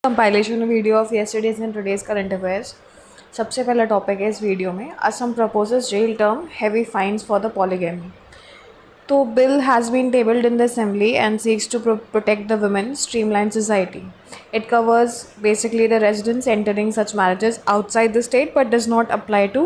Compilation video of yesterday's and today's current affairs. सबसे पहला topic है इस वीडियो में, Assam proposes jail term heavy fines for the polygamy. तो bill has been tabled in the assembly and seeks to protect the women, streamline society. It covers basically the residents entering such marriages outside the state but does not apply to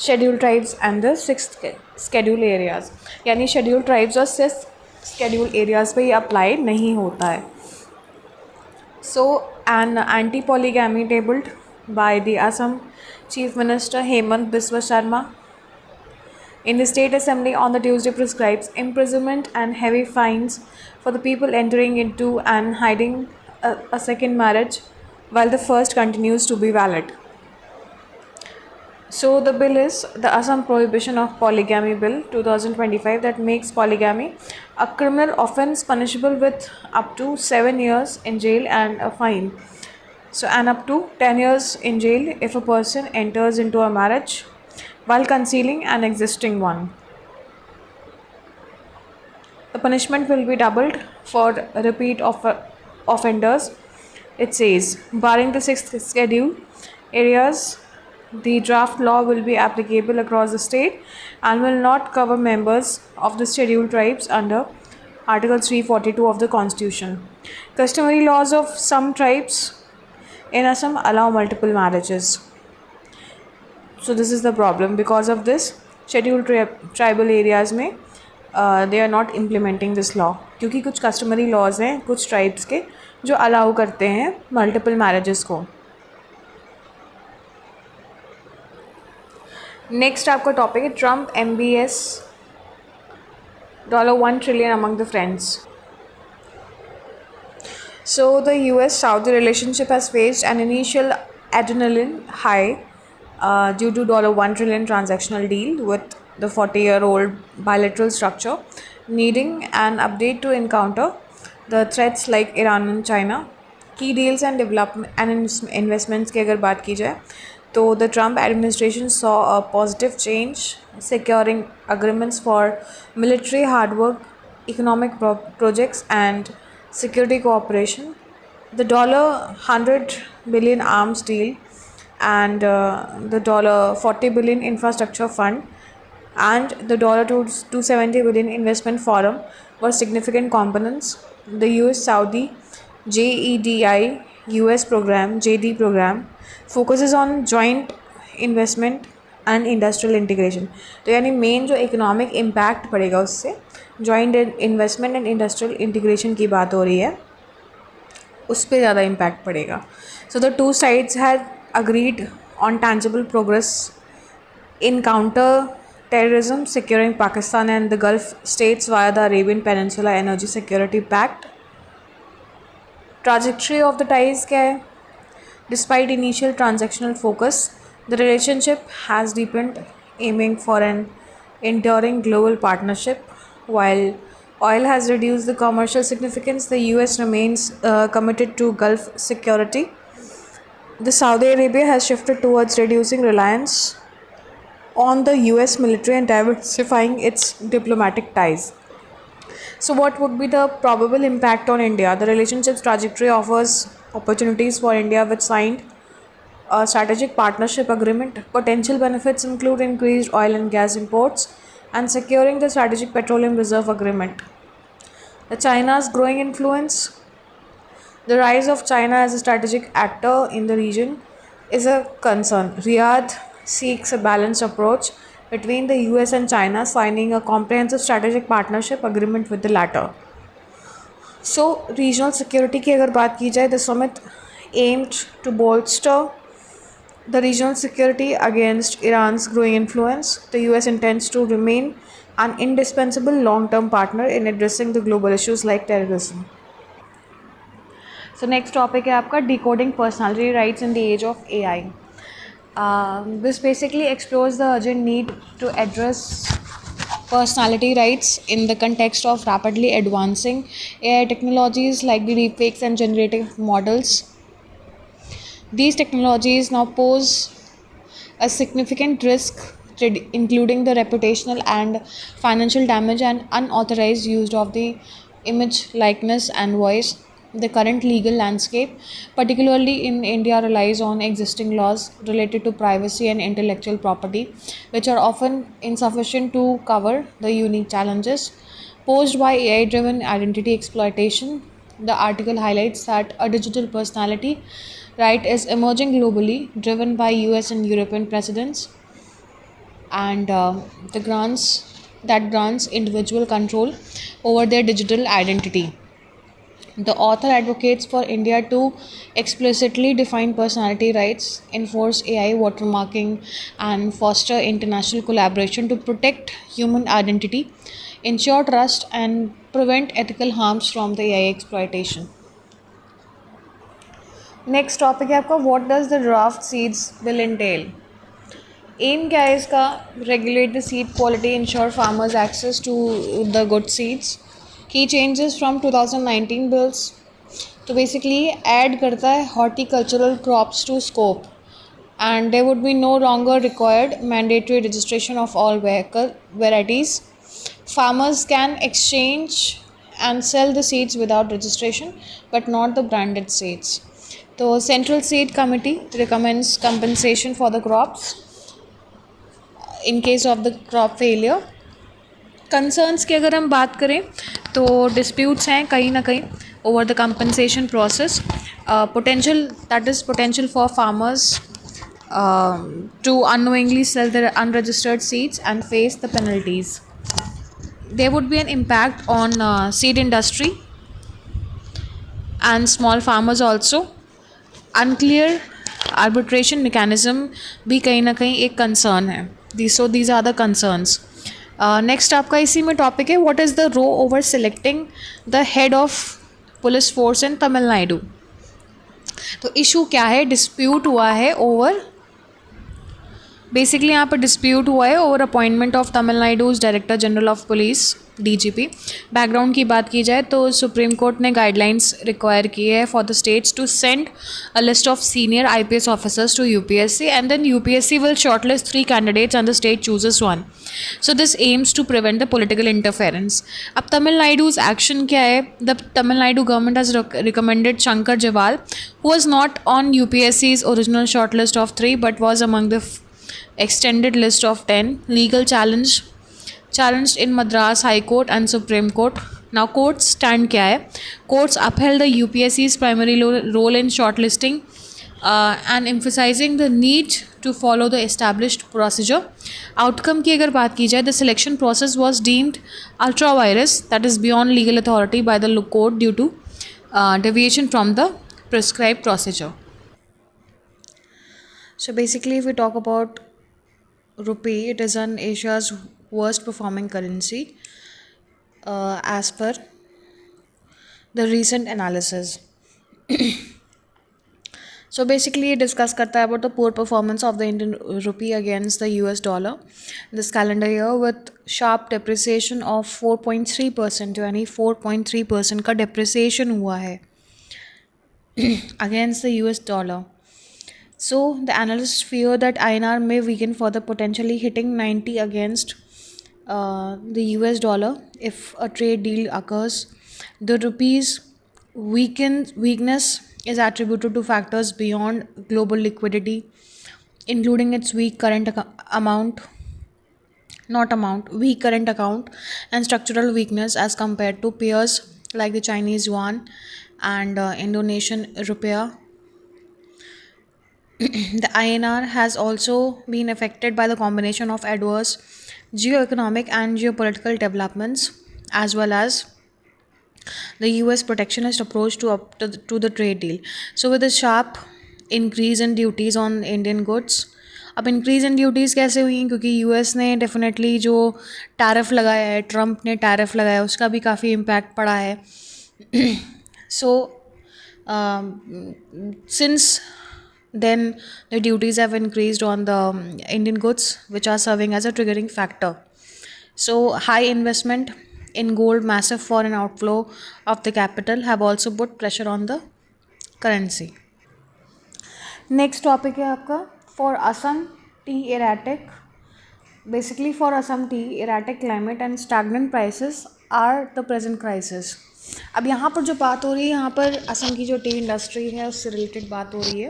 scheduled tribes and the sixth schedule areas. यानी scheduled tribes और sixth schedule areas पे ये apply नहीं होता है. So, an anti-polygamy tabled by the Assam Chief Minister Hemant Biswa Sharma in the State Assembly on the Tuesday prescribes imprisonment and heavy fines for the people entering into and hiding a second marriage while the first continues to be valid. So the bill is the Assam Prohibition of Polygamy Bill 2025 that makes polygamy a criminal offence punishable with up to 7 years in jail and a fine. So and up to 10 years in jail if a person enters into a marriage while concealing an existing one. The punishment will be doubled for repeat offenders. It says, barring the sixth schedule areas, the draft law will be applicable across the state and will not cover members of the scheduled tribes under Article 342 of the Constitution. Customary laws of some tribes in Assam allow multiple marriages. So this is the problem. Because of this, scheduled tribal areas में they are not implementing this law क्योंकि कुछ customary laws हैं कुछ tribes के जो allow करते हैं multiple marriages को. नेक्स्ट आपका टॉपिक है Trump MBS $1 trillion among the friends. So the US-Saudi relationship has faced an initial adrenaline high due to $1 trillion transactional deal with the 40-year-old bilateral structure needing an update to encounter the threats like Iran and China. Key deals and development and investments की अगर बात की जाए तो the Trump administration saw a positive change, securing agreements for military hard work, economic projects and security cooperation. The $100 billion arms deal and the $40 billion infrastructure fund and the $270 billion investment forum were significant components. The US-Saudi JEDI US program, JD program, focuses on joint investment and industrial integration. तो यानी main जो economic impact पड़ेगा उससे joint investment and industrial integration की बात हो रही है, उस पर ज़्यादा इम्पैक्ट पड़ेगा. So the two sides had agreed on tangible progress in counter terrorism, securing Pakistan and the Gulf states via the Arabian Peninsula Energy Security Pact. Trajectory of the ties क्या है? Despite initial transactional focus, the relationship has deepened, aiming for an enduring global partnership. While oil has reduced the commercial significance, the US remains committed to Gulf security. The Saudi Arabia has shifted towards reducing reliance on the US military and diversifying its diplomatic ties. So what would be the probable impact on India? The relationship's trajectory offers opportunities for India which signed a strategic partnership agreement. Potential benefits include increased oil and gas imports and securing the strategic petroleum reserve agreement. The China's growing influence. The rise of China as a strategic actor in the region is a concern. Riyadh seeks a balanced approach between the US and China, signing a comprehensive strategic partnership agreement with the latter. So, regional security की अगर बात की जाए, the summit aimed to bolster the regional security against Iran's growing influence. The US intends to remain an indispensable long-term partner in addressing the global issues like terrorism. So, next topic है आपका decoding personality rights in the age of AI. This basically explores the urgent need to address personality rights in the context of rapidly advancing AI technologies like the deepfakes and generative models. These technologies now pose a significant risk, including the reputational and financial damage and unauthorized use of the image, likeness, and voice. The current legal landscape, particularly in India, relies on existing laws related to privacy and intellectual property, which are often insufficient to cover the unique challenges posed by AI driven identity exploitation. The article highlights that a digital personality right is emerging globally, driven by US and European precedents, and the grants individual control over their digital identity. The author advocates for India to explicitly define personality rights, enforce AI watermarking, and foster international collaboration to protect human identity, ensure trust, and prevent ethical harms from the AI exploitation. Next topic है आपका, what does the draft seeds bill entail. Aim क्या है इसका? Regulate the seed quality, ensure farmers access to the good seeds. Key changes from 2019 bills. तो basically add करता है horticultural crops to scope, and there would be no longer required mandatory registration of all varieties. Farmers can exchange and sell the seeds without registration, but not the branded seeds. The Central Seed Committee recommends compensation for the crops in case of the crop failure. Concerns की अगर हम बात करें तो disputes हैं कहीं ना कहीं over the compensation process. Potential, that is potential for farmers to unknowingly sell their unregistered seeds and face the penalties. There would be an impact on seed industry and small farmers also. Unclear arbitration mechanism भी कहीं ना कहीं एक concern है. So these are the concerns. Next आपका इसी में topic है, what is the row over selecting the head of police force in Tamil Nadu. तो इशू क्या है? डिस्प्यूट हुआ है ओवर, बेसिकली यहाँ पर डिस्प्यूट हुआ है over appointment of Tamilnadu's director general of police DGP. Background की बात की जाए तो सुप्रीम कोर्ट ने गाइडलाइंस रिक्वायर की है for the states to send a list of senior IPS officers to UPSC, and then UPSC will shortlist 3 candidates and the state chooses 1. So this aims to prevent the political interference. अब Tamilnadu's action क्या है? The Tamil Nadu government has recommended Shankar जवाल, who was not on UPSC's original shortlist of 3 but was among the extended list of 10. Legal challenged in Madras High Court and Supreme Court. Now courts stand क्या है? Courts upheld the UPSC's primary role in shortlisting and emphasizing the need to follow the established procedure. Outcome की अगर बात की जाए, the selection process was deemed ultra virus, that is beyond legal authority by the court due to deviation from the prescribed procedure. So basically, if we talk about rupee, it is on Asia's worst performing currency as per the recent analysis. So basically, it discuss करता है about the poor performance of the Indian rupee against the US dollar this calendar year, with sharp depreciation of 4.3%, यानी 4.3% का depreciation हुआ है against the US dollar. So the analysts fear that INR may weaken further, potentially hitting 90 against the US dollar if a trade deal occurs. The rupee's weakness is attributed to factors beyond global liquidity, including its weak current account and structural weakness as compared to peers like the Chinese yuan and Indonesian rupiah. The INR has also been affected by the combination of adverse geoeconomic and geopolitical developments, as well as the US protectionist approach to the trade deal. So with a sharp increase in duties on Indian goods, अब increase in duties कैसे हुई हैं? क्योंकि US ने definitely जो tariff लगाया है, Trump ने टैरिफ लगाया, उसका भी काफ़ी इम्पैक्ट पड़ा है. So since then the duties have increased on the Indian goods, which are serving as a triggering factor. So high investment in gold, massive foreign outflow of the capital have also put pressure on the currency. Next topic है आपका, for Assam tea erratic. Basically for Assam tea, erratic climate and stagnant prices are the present crisis. अब यहाँ पर जो बात हो रही है, यहाँ पर असम की जो टी इंडस्ट्री है उससे रिलेटेड बात हो रही है,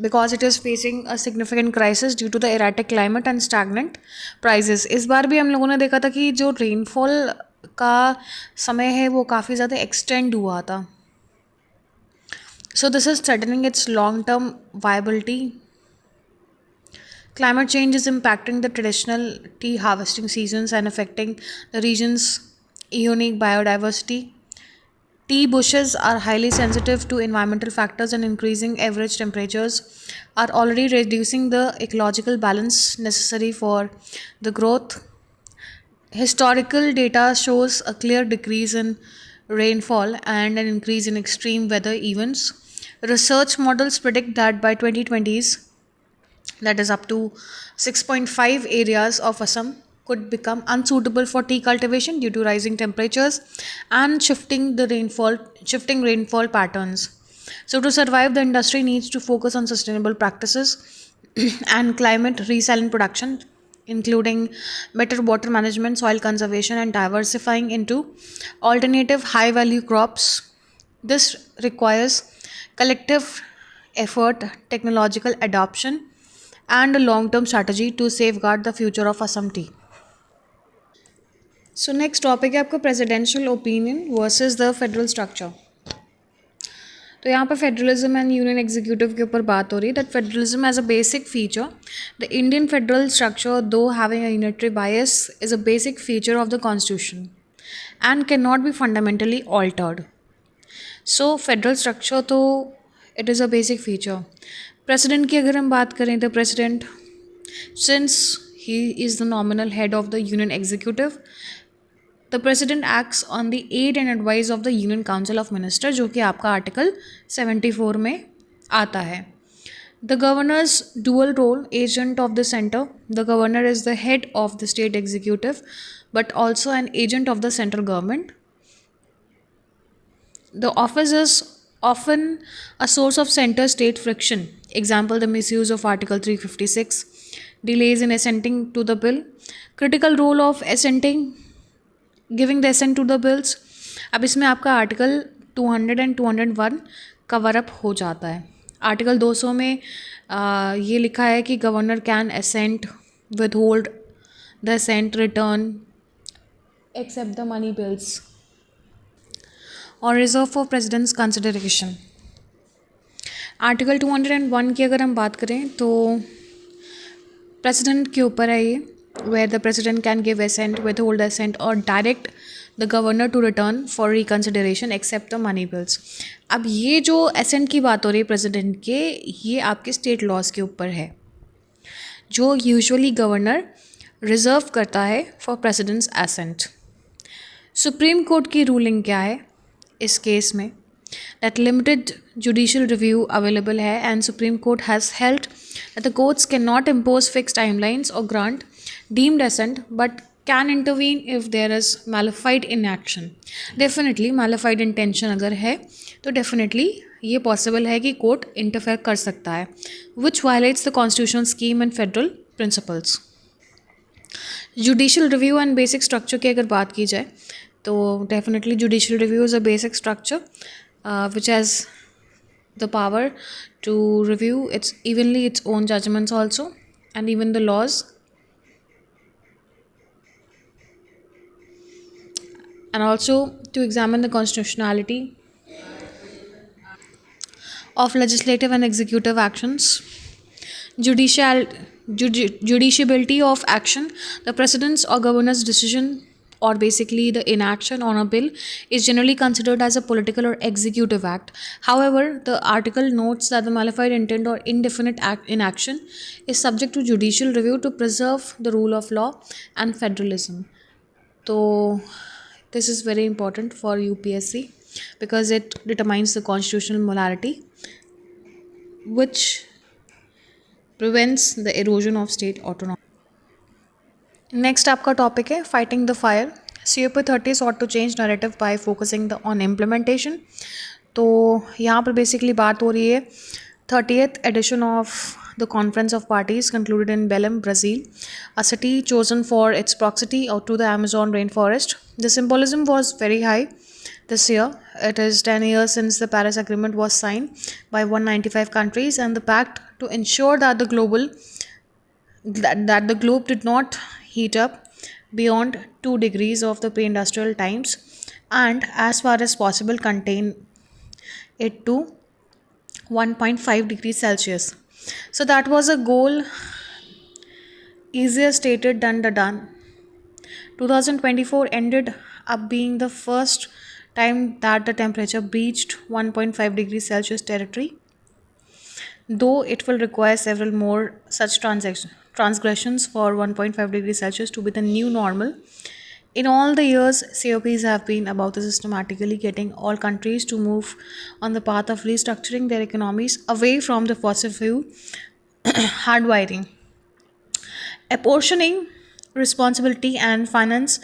because it is facing a significant crisis due to the erratic climate and stagnant prices. इस बार भी हम लोगों ने देखा था कि जो रेनफॉल का समय है वो काफ़ी ज़्यादा एक्सटेंड हुआ था। So this is threatening it's long term viability. Climate change is impacting the traditional tea harvesting seasons and affecting the region's unique biodiversity. Tea bushes are highly sensitive to environmental factors, and increasing average temperatures are already reducing the ecological balance necessary for the growth. Historical data shows a clear decrease in rainfall and an increase in extreme weather events. Research models predict that by 2020s, that is up to 6.5 areas of Assam could become unsuitable for tea cultivation due to rising temperatures and shifting rainfall patterns. So to survive, the industry needs to focus on sustainable practices and climate resilient production, including better water management, soil conservation, and diversifying into alternative high value crops. This requires collective effort, technological adoption, and a long term strategy to safeguard the future of Assam tea. So next topic है आपका presidential opinion versus the federal structure. तो यहाँ पर federalism and union executive के ऊपर बात हो रही है that federalism as a basic feature the Indian federal structure though having a unitary bias is a basic feature of the constitution and can not be fundamentally altered. So federal structure तो it is a basic feature. President की अगर हम बात करें the president, since he is the nominal head of the union executive, the president acts on the aid and advice of the union council of ministers, जो कि आपका article 74 में आता है. The governor's dual role, agent of the center. The governor is the head of the state executive but also an agent of the central government. The office is often a source of center state friction. Example, the misuse of Article 356, delays in assenting to the bill, critical role of assenting, giving the assent to the bills. अब इसमें आपका article 200 and 201 cover up हो जाता है. Article 200 में ये लिखा है कि governor can assent, withhold the assent, return, except the money bills और reserve for president's consideration. Article 201 की अगर हम बात करें तो प्रेसिडेंट के ऊपर है ये, where the president can give assent, withhold assent or direct the governor to return for reconsideration except the money bills. अब ये जो assent की बात हो रही है प्रेसिडेंट के, ये आपके स्टेट लॉज के ऊपर है जो यूजुअली गवर्नर रिजर्व करता है for president's assent. Supreme court की रूलिंग क्या है इस केस में, that limited judicial review available है and Supreme Court has held that the courts cannot impose fixed timelines or grant deemed assent but can intervene if there is malified inaction. Definitely malified intention अगर है तो definitely ये possible है कि court interfere कर सकता है which violates the constitutional scheme and federal principles. Judicial review and basic structure की अगर बात की जाए तो definitely judicial review is a basic structure which has the power to review its own judgments also and even the laws, and also to examine the constitutionality of legislative and executive actions. Judiciability of action. The president's or governor's decision or basically the inaction on a bill is generally considered as a political or executive act. However, the article notes that the malified intent or indefinite inaction is subject to judicial review to preserve the rule of law and federalism. So, this is very important for UPSC because it determines the constitutional morality, which prevents the erosion of state autonomy. Next आपका topic है fighting the fire. COP 30 sought to change narrative by focusing on implementation. तो यहाँ पर basically बात हो रही है 30th edition of the Conference of Parties concluded in Belém, Brazil, a city chosen for its proximity to the Amazon rainforest. The symbolism was very high. this year. It is 10 years since the Paris Agreement was signed by 195 countries, and the pact to ensure that the globe did not heat up beyond 2 degrees of the pre-industrial times, and as far as possible contain it to 1.5 degrees Celsius. So that was a goal easier stated than the done. 2024 ended up being the first time that the temperature breached 1.5 degrees Celsius territory, though it will require several more such transgressions for 1.5 degrees Celsius to be the new normal. In all the years, COPs have been about the systematically getting all countries to move on the path of restructuring their economies away from the fossil fuel hardwiring, apportioning responsibility and finance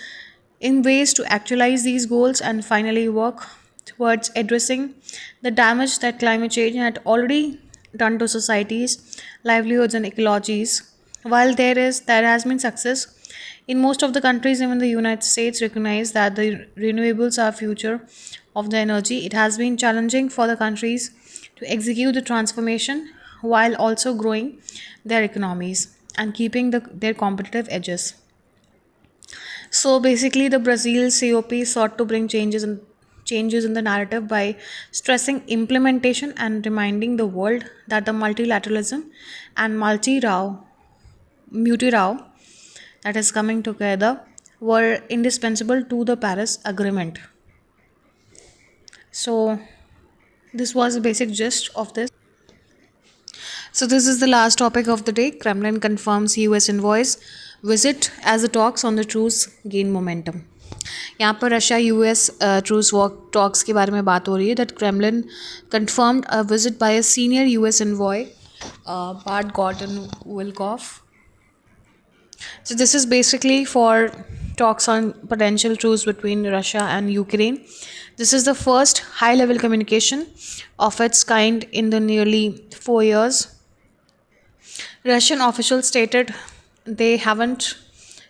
in ways to actualize these goals, and finally work towards addressing the damage that climate change had already done to societies, livelihoods, and ecologies. While there has been success in most of the countries, even the United States recognize that the renewables are future of the energy. It has been challenging for the countries to execute the transformation while also growing their economies and keeping their competitive edges. So basically, the Brazil COP sought to bring changes in the narrative by stressing implementation and reminding the world that the multilateralism and multi-row that is coming together were indispensable to the Paris Agreement. So this was the basic gist of this. So this is the last topic of the day. Kremlin confirms US envoys visit as the talks on the truce gain momentum. यहाँ पर Russia US truce walk talks के बारे में बात हो रही है that Kremlin confirmed a visit by a senior US envoy Bart Gordon Wilkoff. So this is basically for talks on potential truce between Russia and Ukraine. This is the first high-level communication of its kind in the nearly 4 years. Russian officials stated they haven't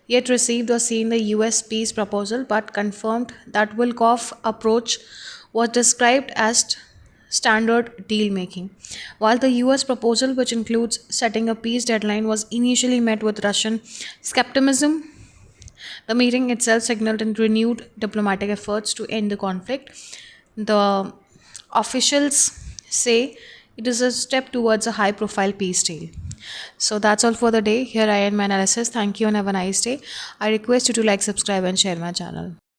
yet received or seen the US peace proposal, but confirmed that Wilkoff's approach was described as standard deal making. While the US proposal, which includes setting a peace deadline, was initially met with Russian skepticism, the meeting itself signaled in renewed diplomatic efforts to end the conflict. The officials say it is a step towards a high profile peace deal. So that's all for the day. Here I end my analysis. Thank you and have a nice day. I request you to like, subscribe, and share my channel.